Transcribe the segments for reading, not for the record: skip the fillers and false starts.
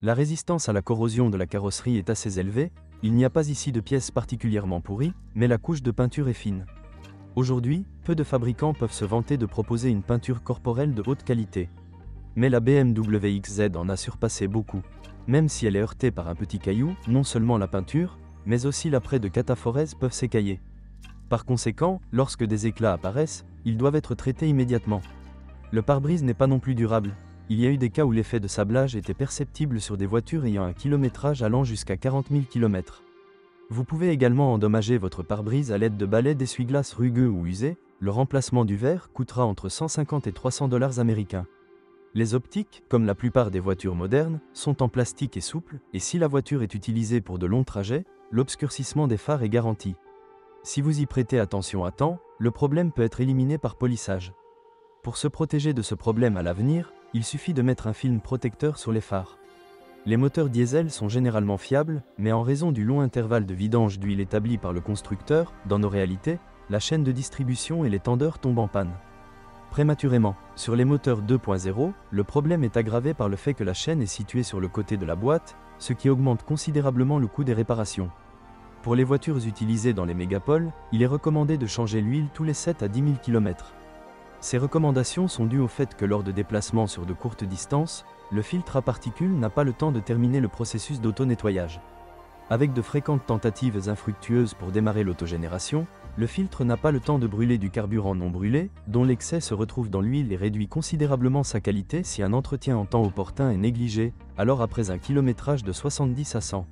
La résistance à la corrosion de la carrosserie est assez élevée, il n'y a pas ici de pièces particulièrement pourries, mais la couche de peinture est fine. Aujourd'hui, peu de fabricants peuvent se vanter de proposer une peinture corporelle de haute qualité. Mais la BMW XZ en a surpassé beaucoup. Même si elle est heurtée par un petit caillou, non seulement la peinture, mais aussi l'après de cataphorèse peuvent s'écailler. Par conséquent, lorsque des éclats apparaissent, ils doivent être traités immédiatement. Le pare-brise n'est pas non plus durable. Il y a eu des cas où l'effet de sablage était perceptible sur des voitures ayant un kilométrage allant jusqu'à 40 000 km. Vous pouvez également endommager votre pare-brise à l'aide de balais d'essuie-glace rugueux ou usés. Le remplacement du verre coûtera entre 150 et 300 $ américains. Les optiques, comme la plupart des voitures modernes, sont en plastique et souples, et si la voiture est utilisée pour de longs trajets, l'obscurcissement des phares est garanti. Si vous y prêtez attention à temps, le problème peut être éliminé par polissage. Pour se protéger de ce problème à l'avenir, il suffit de mettre un film protecteur sur les phares. Les moteurs diesel sont généralement fiables, mais en raison du long intervalle de vidange d'huile établi par le constructeur, dans nos réalités, la chaîne de distribution et les tendeurs tombent en panne. Prématurément, sur les moteurs 2.0, le problème est aggravé par le fait que la chaîne est située sur le côté de la boîte, ce qui augmente considérablement le coût des réparations. Pour les voitures utilisées dans les mégapoles, il est recommandé de changer l'huile tous les 7 à 10 000 km. Ces recommandations sont dues au fait que lors de déplacements sur de courtes distances, le filtre à particules n'a pas le temps de terminer le processus d'auto-nettoyage. Avec de fréquentes tentatives infructueuses pour démarrer l'autogénération, le filtre n'a pas le temps de brûler du carburant non brûlé, dont l'excès se retrouve dans l'huile et réduit considérablement sa qualité si un entretien en temps opportun est négligé, alors après un kilométrage de 70 à 100.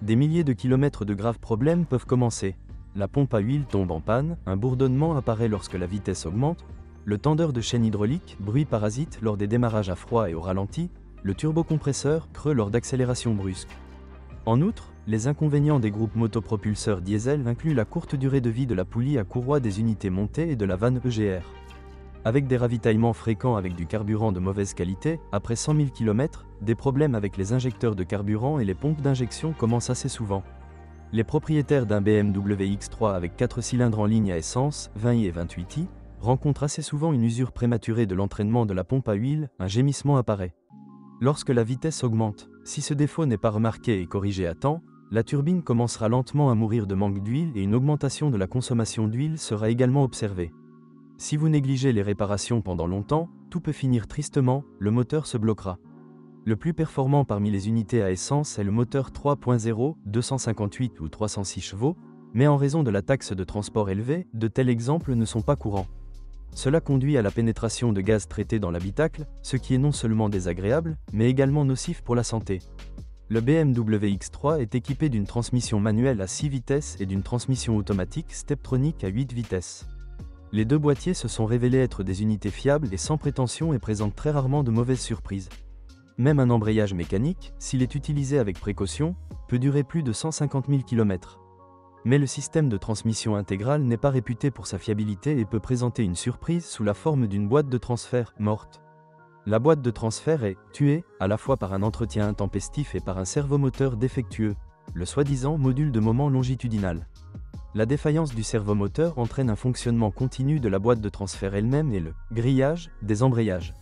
Des milliers de kilomètres de graves problèmes peuvent commencer. La pompe à huile tombe en panne, un bourdonnement apparaît lorsque la vitesse augmente, le tendeur de chaîne hydraulique, bruit parasite lors des démarrages à froid et au ralenti, le turbocompresseur, creux lors d'accélération brusque. En outre, les inconvénients des groupes motopropulseurs diesel incluent la courte durée de vie de la poulie à courroie des unités montées et de la vanne EGR. Avec des ravitaillements fréquents avec du carburant de mauvaise qualité, après 100 000 km, des problèmes avec les injecteurs de carburant et les pompes d'injection commencent assez souvent. Les propriétaires d'un BMW X3 avec 4 cylindres en ligne à essence, 20i et 28i, rencontrent assez souvent une usure prématurée de l'entraînement de la pompe à huile, un gémissement apparaît. Lorsque la vitesse augmente, si ce défaut n'est pas remarqué et corrigé à temps, la turbine commencera lentement à mourir de manque d'huile et une augmentation de la consommation d'huile sera également observée. Si vous négligez les réparations pendant longtemps, tout peut finir tristement, le moteur se bloquera. Le plus performant parmi les unités à essence est le moteur 3.0, 258 ou 306 chevaux, mais en raison de la taxe de transport élevée, de tels exemples ne sont pas courants. Cela conduit à la pénétration de gaz traités dans l'habitacle, ce qui est non seulement désagréable, mais également nocif pour la santé. Le BMW X3 est équipé d'une transmission manuelle à 6 vitesses et d'une transmission automatique Steptronic à 8 vitesses. Les deux boîtiers se sont révélés être des unités fiables et sans prétention et présentent très rarement de mauvaises surprises. Même un embrayage mécanique, s'il est utilisé avec précaution, peut durer plus de 150 000 km. Mais le système de transmission intégrale n'est pas réputé pour sa fiabilité et peut présenter une surprise sous la forme d'une boîte de transfert morte. La boîte de transfert est tuée, à la fois par un entretien intempestif et par un servomoteur défectueux, le soi-disant module de moment longitudinal. La défaillance du servomoteur entraîne un fonctionnement continu de la boîte de transfert elle-même et le grillage des embrayages.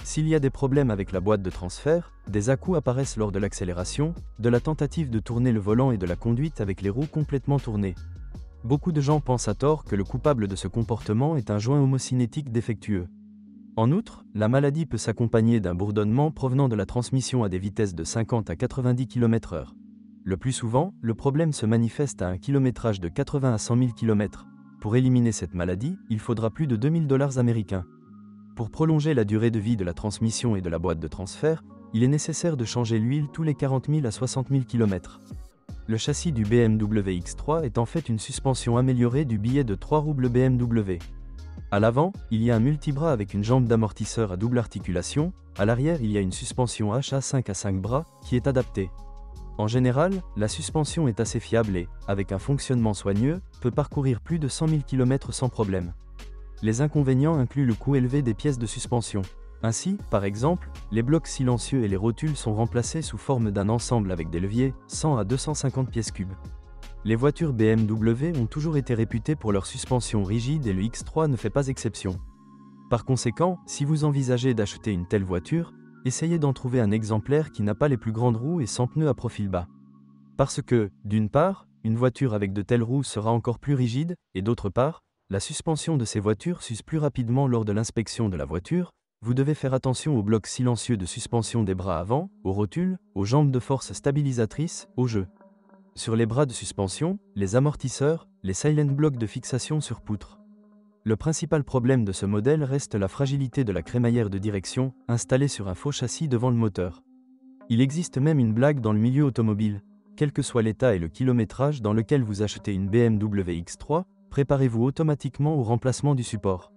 S'il y a des problèmes avec la boîte de transfert, des à-coups apparaissent lors de l'accélération, de la tentative de tourner le volant et de la conduite avec les roues complètement tournées. Beaucoup de gens pensent à tort que le coupable de ce comportement est un joint homocinétique défectueux. En outre, la maladie peut s'accompagner d'un bourdonnement provenant de la transmission à des vitesses de 50 à 90 km/h. Le plus souvent, le problème se manifeste à un kilométrage de 80 à 100 000 km. Pour éliminer cette maladie, il faudra plus de 2 000 $ américains. Pour prolonger la durée de vie de la transmission et de la boîte de transfert, il est nécessaire de changer l'huile tous les 40 000 à 60 000 km. Le châssis du BMW X3 est en fait une suspension améliorée du billet de 3 roubles BMW. À l'avant, il y a un multibras avec une jambe d'amortisseur à double articulation, à l'arrière il y a une suspension HA 5 à 5 bras, qui est adaptée. En général, la suspension est assez fiable et, avec un fonctionnement soigneux, peut parcourir plus de 100 000 km sans problème. Les inconvénients incluent le coût élevé des pièces de suspension. Ainsi, par exemple, les blocs silencieux et les rotules sont remplacés sous forme d'un ensemble avec des leviers, 100 à 250 pièces cubes. Les voitures BMW ont toujours été réputées pour leur suspension rigide et le X3 ne fait pas exception. Par conséquent, si vous envisagez d'acheter une telle voiture, essayez d'en trouver un exemplaire qui n'a pas les plus grandes roues et sans pneus à profil bas. Parce que, d'une part, une voiture avec de telles roues sera encore plus rigide, et d'autre part, la suspension de ces voitures s'use plus rapidement lors de l'inspection de la voiture. Vous devez faire attention aux blocs silencieux de suspension des bras avant, aux rotules, aux jambes de force stabilisatrices, aux jeux. Sur les bras de suspension, les amortisseurs, les silent blocks de fixation sur poutre. Le principal problème de ce modèle reste la fragilité de la crémaillère de direction, installée sur un faux châssis devant le moteur. Il existe même une blague dans le milieu automobile. Quel que soit l'état et le kilométrage dans lequel vous achetez une BMW X3, préparez-vous automatiquement au remplacement du support.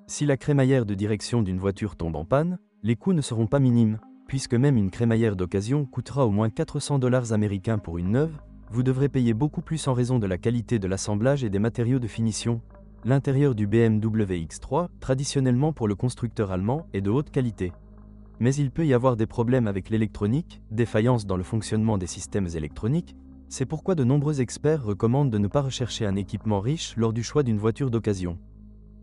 Si la crémaillère de direction d'une voiture tombe en panne, les coûts ne seront pas minimes, puisque même une crémaillère d'occasion coûtera au moins 400 $ américains pour une neuve. Vous devrez payer beaucoup plus en raison de la qualité de l'assemblage et des matériaux de finition. L'intérieur du BMW X3, traditionnellement pour le constructeur allemand, est de haute qualité. Mais il peut y avoir des problèmes avec l'électronique, défaillance dans le fonctionnement des systèmes électroniques. C'est pourquoi de nombreux experts recommandent de ne pas rechercher un équipement riche lors du choix d'une voiture d'occasion.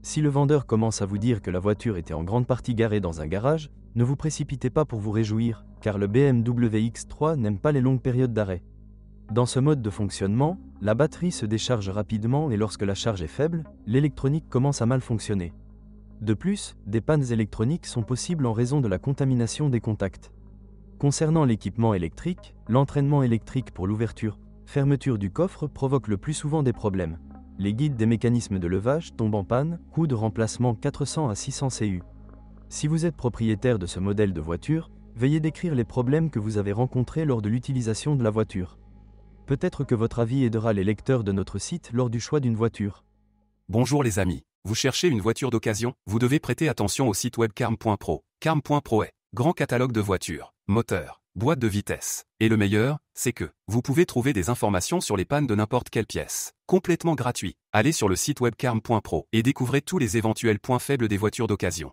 Si le vendeur commence à vous dire que la voiture était en grande partie garée dans un garage, ne vous précipitez pas pour vous réjouir, car le BMW X3 n'aime pas les longues périodes d'arrêt. Dans ce mode de fonctionnement, la batterie se décharge rapidement et lorsque la charge est faible, l'électronique commence à mal fonctionner. De plus, des pannes électroniques sont possibles en raison de la contamination des contacts. Concernant l'équipement électrique, l'entraînement électrique pour l'ouverture, fermeture du coffre provoque le plus souvent des problèmes. Les guides des mécanismes de levage tombent en panne, coût de remplacement 400 à 600 CU. Si vous êtes propriétaire de ce modèle de voiture, veuillez décrire les problèmes que vous avez rencontrés lors de l'utilisation de la voiture. Peut-être que votre avis aidera les lecteurs de notre site lors du choix d'une voiture. Bonjour les amis, vous cherchez une voiture d'occasion, vous devez prêter attention au site web carm.pro. Carm.pro est grand catalogue de voitures, moteurs, boîtes de vitesse. Et le meilleur, c'est que vous pouvez trouver des informations sur les pannes de n'importe quelle pièce. Complètement gratuit. Allez sur le site web carm.pro et découvrez tous les éventuels points faibles des voitures d'occasion.